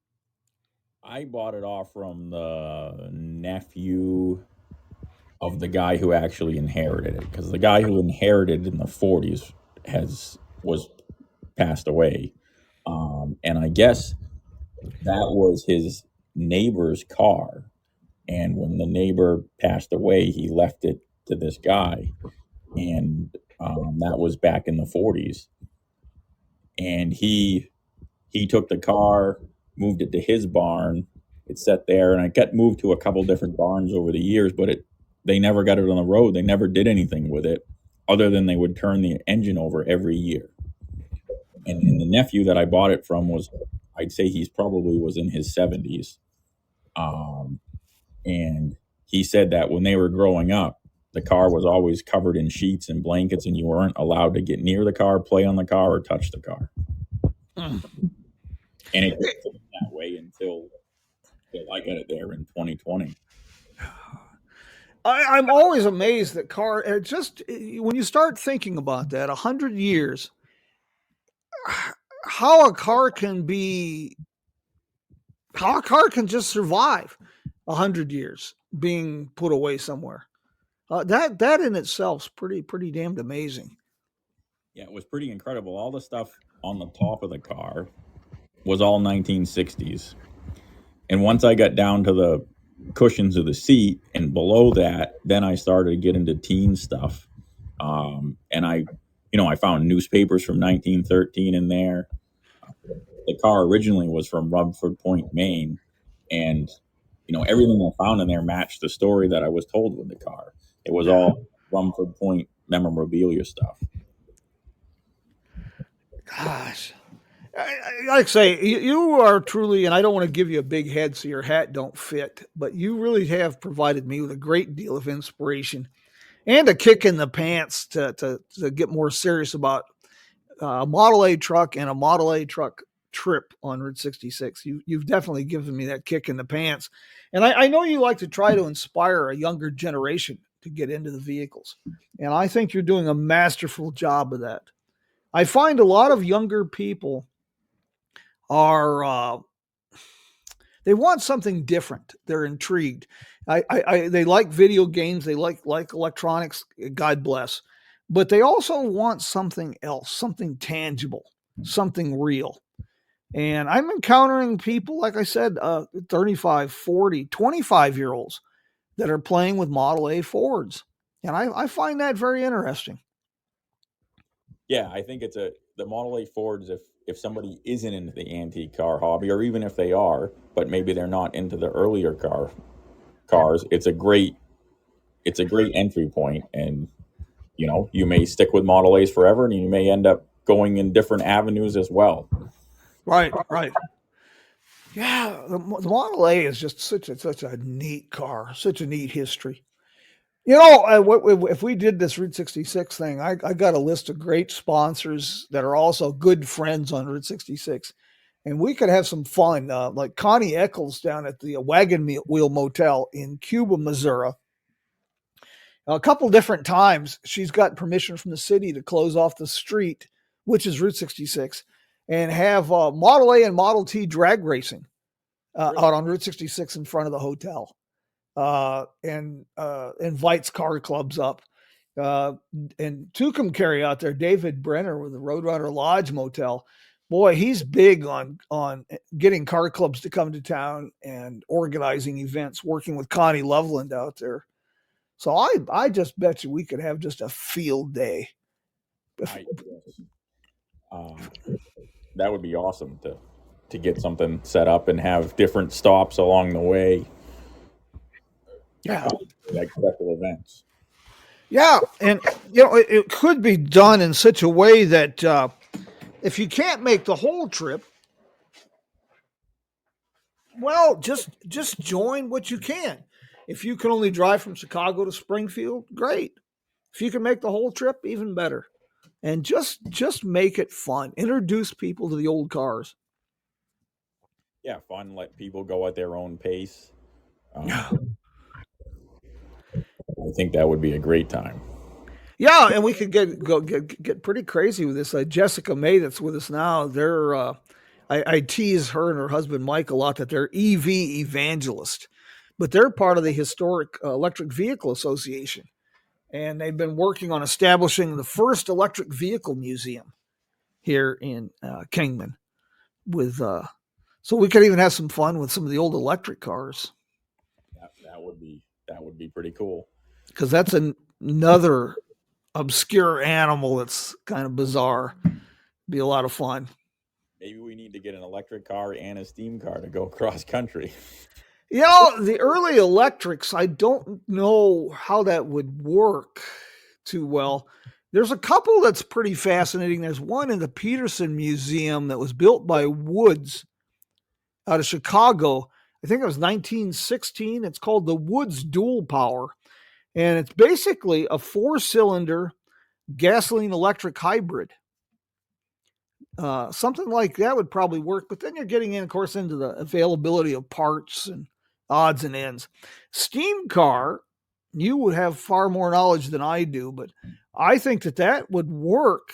I bought it off from the nephew of the guy who actually inherited it, because the guy who inherited in the 40s was passed away. And I guess that was his neighbor's car. And when the neighbor passed away, he left it to this guy. And that was back in the 40s. And he took the car, moved it to his barn. It sat there, and it got moved to a couple different barns over the years, but they never got it on the road. They never did anything with it other than they would turn the engine over every year. And the nephew that I bought it from I'd say he's probably was in his 70s. And he said that when they were growing up, the car was always covered in sheets and blankets, and you weren't allowed to get near the car, play on the car, or touch the car. And it was that way until I got it there in 2020. I'm always amazed that when you start thinking about that, 100 years, how a car can just survive 100 years being put away somewhere. That in itself is pretty damned amazing. Yeah, it was pretty incredible. All the stuff on the top of the car was all 1960s. And once I got down to the cushions of the seat and below that, then I started to get into teen stuff. And I found newspapers from 1913 in there. The car originally was from Rumford Point, Maine. And, everything I found in there matched the story that I was told with the car. It was all Rumford Point memorabilia stuff. Gosh. Like I say, you are truly, and I don't want to give you a big head so your hat don't fit, but you really have provided me with a great deal of inspiration and a kick in the pants to get more serious about a Model A truck and a Model A truck trip on Route 66. You've definitely given me that kick in the pants. And I know you like to try to inspire a younger generation to get into the vehicles. And I think you're doing a masterful job of that. I find a lot of younger people are they want something different. They're intrigued. They like video games. They like electronics. God bless, but they also want something else, something tangible, something real. And I'm encountering people, like I said, 35, 40, 25-year-olds that are playing with Model A Fords. And I find that very interesting. Yeah, I think it's the Model A Fords. If somebody isn't into the antique car hobby, or even if they are, but maybe they're not into the earlier cars, it's a great entry point. And you may stick with Model A's forever, and you may end up going in different avenues as well. Right. Yeah, the Model A is just such a neat car, such a neat history. If we did this Route 66 thing, I got a list of great sponsors that are also good friends on Route 66, and we could have some fun. Like Connie Eccles down at the Wagon Wheel Motel in Cuba, Missouri. A couple different times, she's got permission from the city to close off the street, which is Route 66, and have Model A and Model T drag racing out on Route 66 in front of the hotel. And invites car clubs up. And Tucumcari out there, David Brenner with the Roadrunner Lodge Motel. Boy, he's big on getting car clubs to come to town and organizing events, working with Connie Loveland out there. So I just bet you we could have just a field day. That would be awesome to get something set up and have different stops along the way. Yeah. Like special events. Yeah. And, it could be done in such a way that if you can't make the whole trip, well, just join what you can. If you can only drive from Chicago to Springfield, great. If you can make the whole trip, even better. And just make it fun. Introduce people to the old cars. Yeah, fun. Let people go at their own pace. I think that would be a great time. Yeah, and we could get pretty crazy with this. Jessica May, that's with us now. They're I tease her and her husband Mike a lot that they're EV evangelists, but they're part of the Historic Electric Vehicle Association, and they've been working on establishing the first electric vehicle museum here in Kingman. So we could even have some fun with some of the old electric cars. That would be pretty cool. Because that's another obscure animal that's kind of bizarre. Be a lot of fun. Maybe we need to get an electric car and a steam car to go cross country. The early electrics, I don't know how that would work too well. There's a couple that's pretty fascinating. There's one in the Peterson Museum that was built by Woods out of Chicago. I think it was 1916. It's called the Woods Dual Power. And it's basically a 4-cylinder gasoline electric hybrid. Something like that would probably work, but then you're getting in, of course, into the availability of parts and odds and ends. Steam car, you would have far more knowledge than I do, but I think that would work.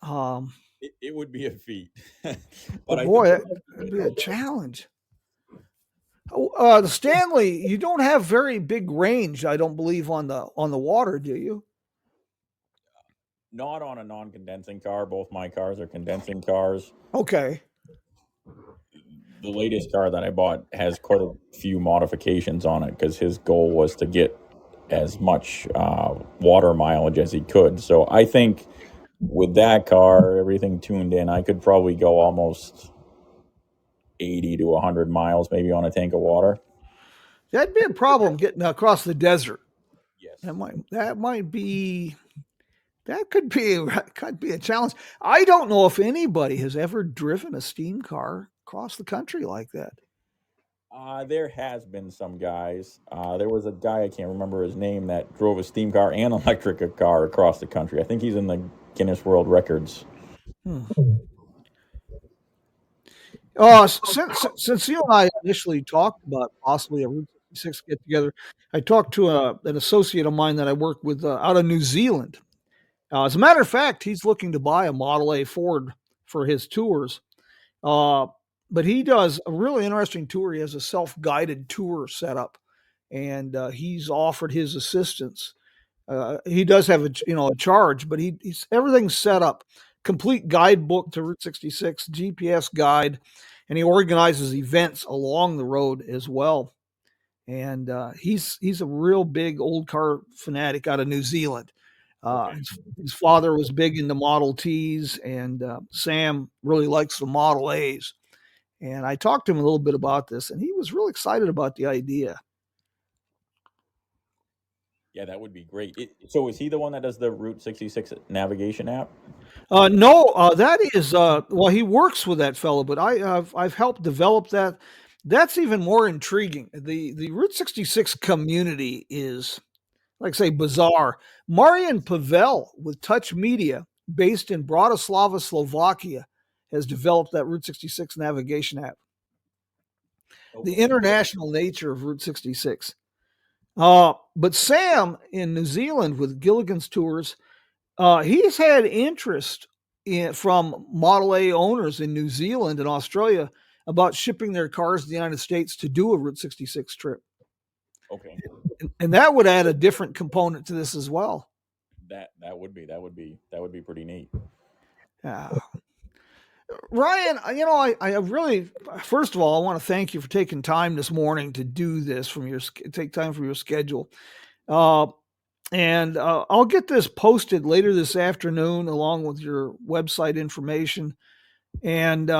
It would be a feat. But boy, that would be a challenge. The Stanley, you don't have very big range, I don't believe, on the water, do you? Not on a non-condensing car. Both my cars are condensing cars. Okay. The latest car that I bought has quite a few modifications on it because his goal was to get as much water mileage as he could. So I think with that car, everything tuned in, I could probably go almost 80 to 100 miles maybe on a tank of water. That'd be a problem getting across the desert. Yes. That could be a challenge. I don't know if anybody has ever driven a steam car across the country like that. There has been some guys. There was a guy, I can't remember his name, that drove a steam car and electric car across the country. I think he's in the Guinness World Records Hmm. Since you and I initially talked about possibly a Route 66 get together, I talked to an associate of mine that I work with out of New Zealand. As a matter of fact, he's looking to buy a Model A Ford for his tours. Uh, but he does a really interesting tour. He has a self-guided tour set up, and he's offered his assistance. He does have a charge, but he's everything's set up. Complete guidebook to Route 66, GPS guide, and he organizes events along the road as well. And he's a real big old car fanatic out of New Zealand. Okay. His father was big into Model Ts, and Sam really likes the Model As. And I talked to him a little bit about this, and he was really excited about the idea. Yeah, that would be great. So is he the one that does the Route 66 navigation app? No, that is well, he works with that fellow, but I've helped develop that. That's even more intriguing. The Route 66 community is, like I say, bizarre. Marian Pavel with Touch Media, based in Bratislava, Slovakia, has developed that Route 66 navigation app. The Okay. international nature of Route 66. But Sam in New Zealand with Gilligan's Tours, he's had interest from Model A owners in New Zealand and Australia about shipping their cars to the United States to do a Route 66 trip. Okay. And that would add a different component to this as well. That would be pretty neat. Yeah. Ryan, I really, first of all, I want to thank you for taking time this morning to do this take time from your schedule. And I'll get this posted later this afternoon along with your website information. And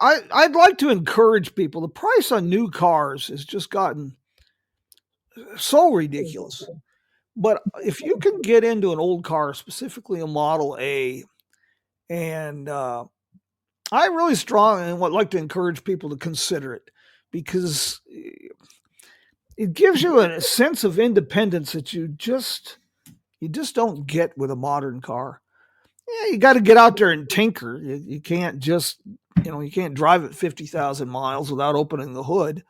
I'd like to encourage people. The price on new cars has just gotten so ridiculous. But if you can get into an old car, specifically a Model A, and I really strongly would like to encourage people to consider it because it gives you a sense of independence that you just don't get with a modern car. Yeah, you got to get out there and tinker. You can't just you can't drive at 50,000 miles without opening the hood.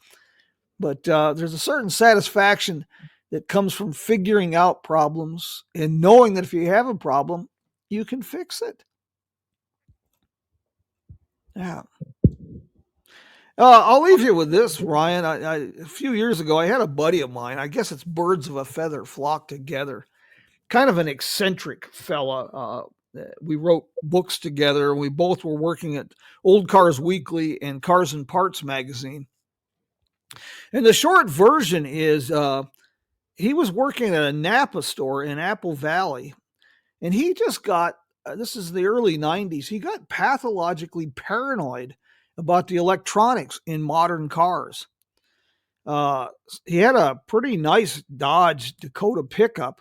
But there's a certain satisfaction that comes from figuring out problems and knowing that if you have a problem, you can fix it. Yeah. I'll leave you with this, Ryan. A few years ago, I had a buddy of mine. I guess it's birds of a feather flock together. Kind of an eccentric fella. We wrote books together. We both were working at Old Cars Weekly and Cars and Parts magazine. And the short version is he was working at a Napa store in Apple Valley, and he just got this is the early 90s. He got pathologically paranoid about the electronics in modern cars. He had a pretty nice Dodge Dakota pickup,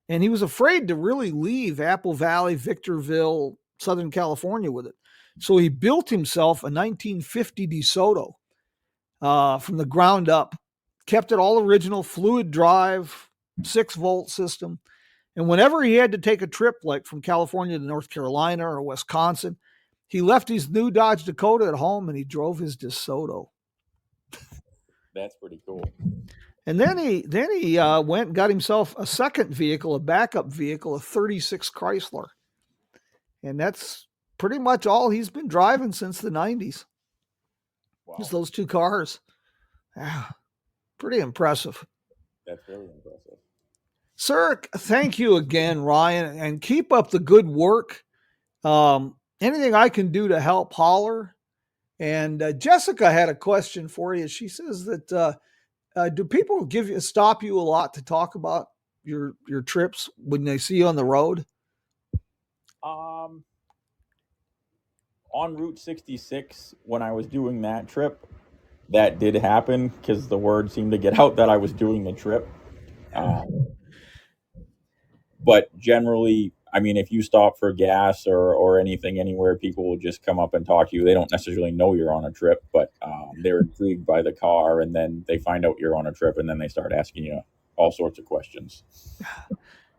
and he was afraid to really leave Apple Valley, Victorville, Southern California with it. So he built himself a 1950 DeSoto from the ground up, kept it all original, fluid drive, 6-volt system. And whenever he had to take a trip, like from California to North Carolina or Wisconsin, he left his new Dodge Dakota at home and he drove his DeSoto. That's pretty cool. And then he went and got himself a second vehicle, a backup vehicle, a 36 Chrysler. And that's pretty much all he's been driving since the 90s. Wow. Just those two cars. Yeah, pretty impressive. That's very impressive. Sir, thank you again, Ryan, and keep up the good work. Anything I can do to help, holler. And Jessica had a question for you. She says that do people stop you a lot to talk about your trips when they see you on the road? On Route 66, when I was doing that trip, that did happen because the word seemed to get out that I was doing the trip. But generally, I mean, if you stop for gas or anything anywhere, people will just come up and talk to you. They don't necessarily know you're on a trip, but they're intrigued by the car, and then they find out you're on a trip, and then they start asking you all sorts of questions.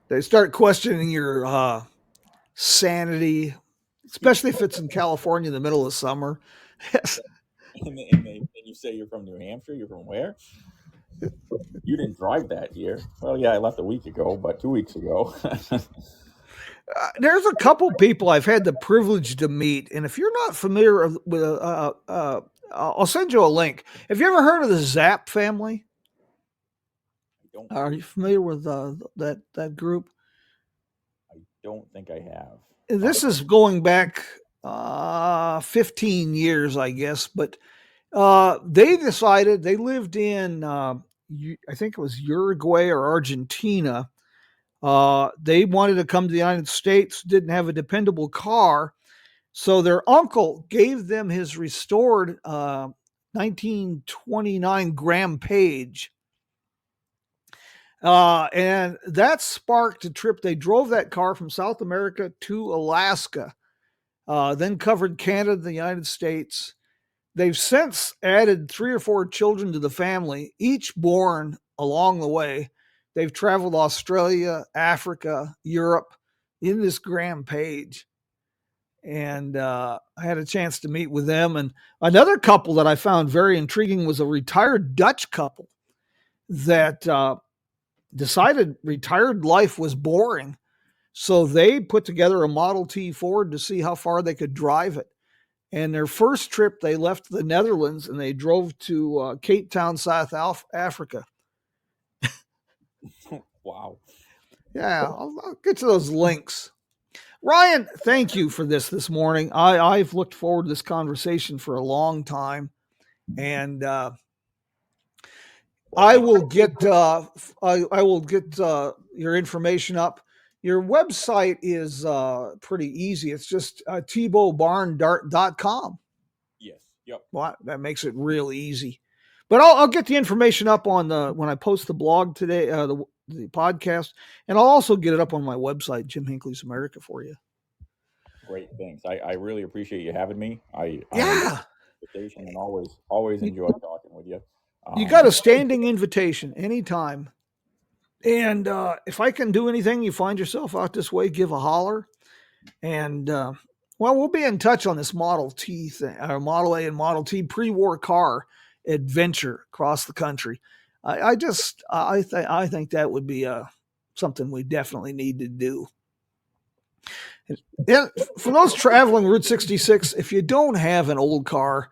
They start questioning your sanity, especially if it's in California in the middle of summer. Yes. And you say you're from New Hampshire. You're from where? You didn't drive that year. Well, yeah, I left a week ago, but 2 weeks ago. There's a couple people I've had the privilege to meet, and if you're not familiar with, I'll send you a link. Have you ever heard of the Zapp family? Are you familiar with that group? I don't think I have. This is going back 15 years, I guess, but they decided they lived in, I think it was Uruguay or Argentina. They wanted to come to the United States, didn't have a dependable car. So their uncle gave them his restored 1929 Graham Page. And that sparked a trip. They drove that car from South America to Alaska, then covered Canada, the United States. They've since added 3 or 4 children to the family, each born along the way. They've traveled Australia, Africa, Europe in this Graham Page. And I had a chance to meet with them. And another couple that I found very intriguing was a retired Dutch couple that decided retired life was boring. So they put together a Model T Ford to see how far they could drive it. And their first trip, they left the Netherlands and they drove to Cape Town, South Africa. Wow. Yeah, I'll get to those links. Ryan, thank you for this morning. I've looked forward to this conversation for a long time, and I will get your information up. Your website is pretty easy. It's just tebobarn.com. Yes. Yep. Well, that makes it real easy. But I'll get the information up on when I post the blog today, the podcast, and I'll also get it up on my website, Jim Hinckley's America, for you. Great, thanks. I really appreciate you having me. Yeah. And always enjoy talking with you. You got a standing invitation anytime. And if I can do anything, you find yourself out this way, give a holler. And we'll be in touch on this Model T thing, or Model A and Model T pre-war car adventure across the country. I think that would be something we definitely need to do. And for those traveling Route 66, if you don't have an old car,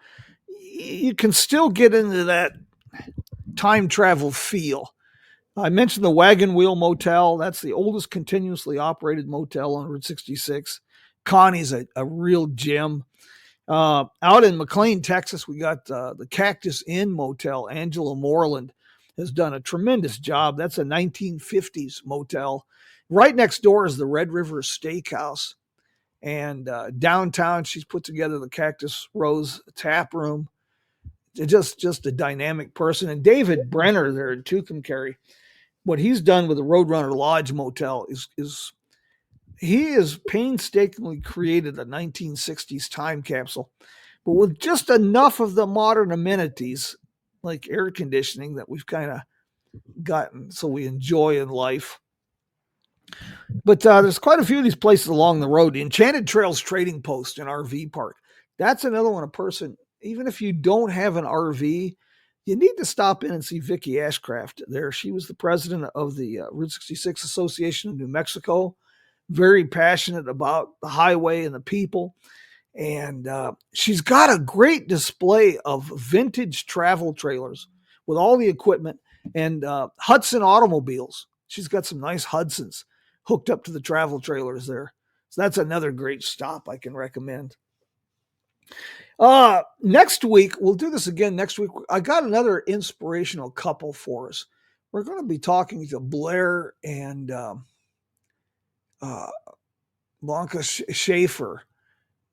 you can still get into that time travel feel. I mentioned the Wagon Wheel Motel. That's the oldest continuously operated motel on Route 66. Connie's a real gem. Out in McLean, Texas, we got the Cactus Inn Motel. Angela Moreland has done a tremendous job. That's a 1950s motel. Right next door is the Red River Steakhouse. And downtown, she's put together the Cactus Rose Tap Room. Just a dynamic person. And David Brenner there in Tucumcari, what he's done with the Roadrunner Lodge Motel is he has painstakingly created a 1960s time capsule, but with just enough of the modern amenities like air conditioning that we've kind of gotten so we enjoy in life. But there's quite a few of these places along the road. The Enchanted Trails Trading Post and RV Park. That's another one, a person, even if you don't have an RV, you need to stop in and see Vicki Ashcraft there. She was the president of the Route 66 Association of New Mexico, very passionate about the highway and the people. And she's got a great display of vintage travel trailers with all the equipment and Hudson automobiles. She's got some nice Hudsons hooked up to the travel trailers there. So that's another great stop I can recommend. Next week, we'll do this again next week. I got another inspirational couple for us. We're going to be talking to Blair and Blanca Schaefer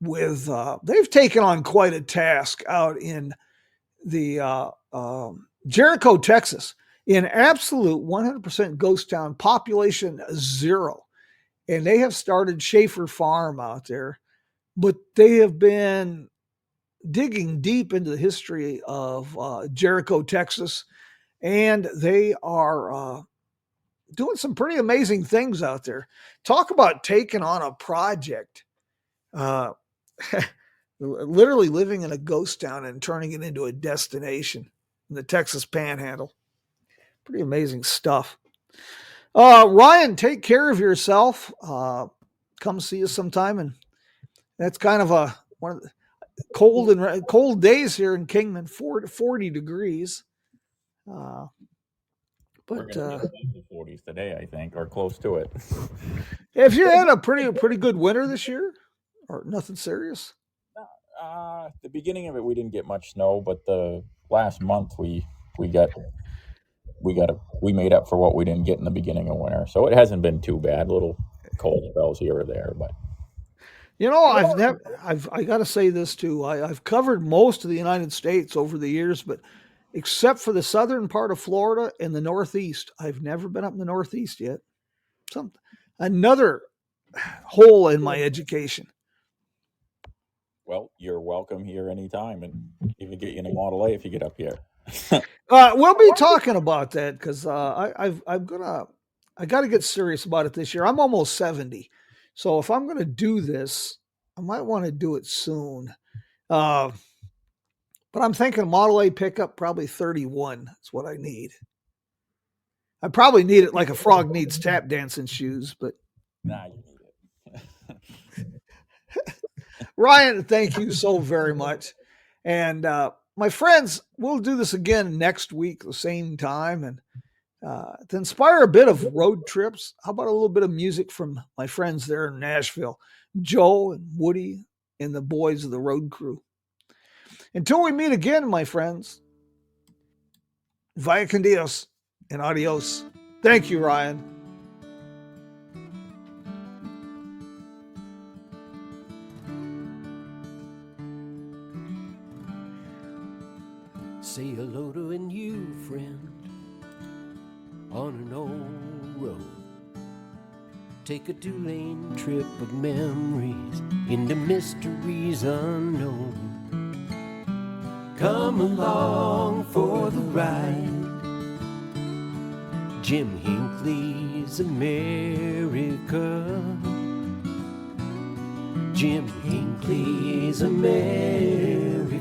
with, they've taken on quite a task out in the Jericho, Texas, in absolute 100% ghost town, population 0. And they have started Schaefer Farm out there, but they have been digging deep into the history of Jericho, Texas, and they are doing some pretty amazing things out there. Talk about taking on a project. Uh, literally living in a ghost town and turning it into a destination in the Texas Panhandle. Pretty amazing stuff. Ryan, take care of yourself. Come see us sometime, and that's kind of one of the cold days here in Kingman, 40 degrees. We're But going to get the 40s today, I think, or close to it. have you had a pretty good winter this year, or nothing serious? The beginning of it, we didn't get much snow, but the last month we made up for what we didn't get in the beginning of winter. So it hasn't been too bad. Little cold spells here or there, but I got to say this too. I've covered most of the United States over the years, but except for the southern part of Florida and the Northeast, I've never been up in the Northeast yet. Another hole in my education. Well, you're welcome here anytime, and even get you in a Model A if you get up here. We'll be talking about that because I got to get serious about it this year. I'm almost 70, so if I'm going to do this, I might want to do it soon. But I'm thinking Model A pickup, probably 31. That's what I need. I probably need it like a frog needs tap dancing shoes, but Nah, you need it. Ryan, thank you so very much. And my friends, we'll do this again next week, the same time. And to inspire a bit of road trips, how about a little bit of music from my friends there in Nashville, Joe and Woody and the boys of the road crew. Until we meet again, my friends, vaya con Dios and adios. Thank you, Ryan. Say hello to a new friend on an old road. Take a 2-lane trip of memories into mysteries unknown. Come along for the ride. Jim Hinckley's America. Jim Hinckley's America.